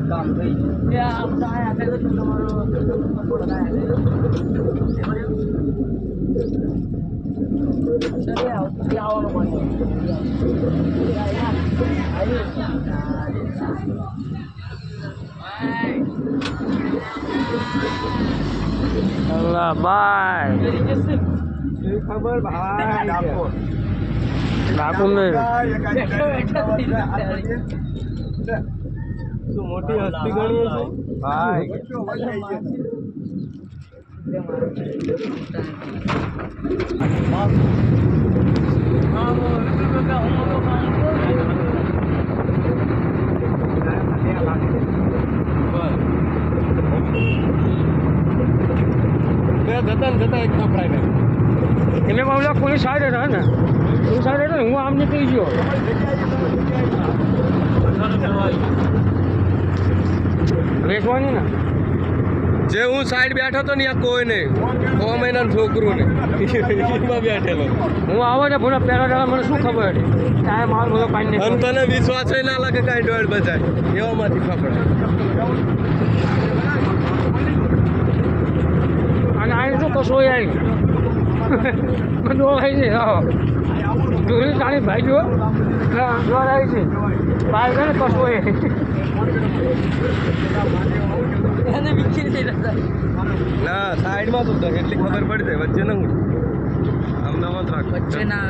કામ થઈ ગયું અલ્લા બાય ખબર ભાઈ ડાકુ નહીં શું મોટી હસ્તી ગણીએ છે ભાઈ જતા એક કપડાય એટલે બાબલા પોલીસ સાઈડ હતા ને પોલીસ સાઈડ હતા ને હું આમ નીકળી ગયો વેચવાની ને જે હું સાઈડ બેઠો તો ને ત્યાં કોઈ નહીં 6 મહિનાનું છોકરું ને એમાં બેઠેલો હું આવો ને ભૂલા પહેલા દાડા મને શું ખબર હતી કાંઈ મારું બધો પાણી અને તને વિશ્વાસ ના લાગે કાંઈ ડોળ બચાય એવામાંથી ખબર અને આ શું કશું આવી બધું આવી છે હા દૂરી તાણી ભાઈ જો જોર આવી છે બહાર છે ને કશું એને વિખેરી ના સાઈડમાં તો એટલી ખબર પડી જાય વચ્ચે ના હું અમદાવાદ રાખ વચ્ચે ના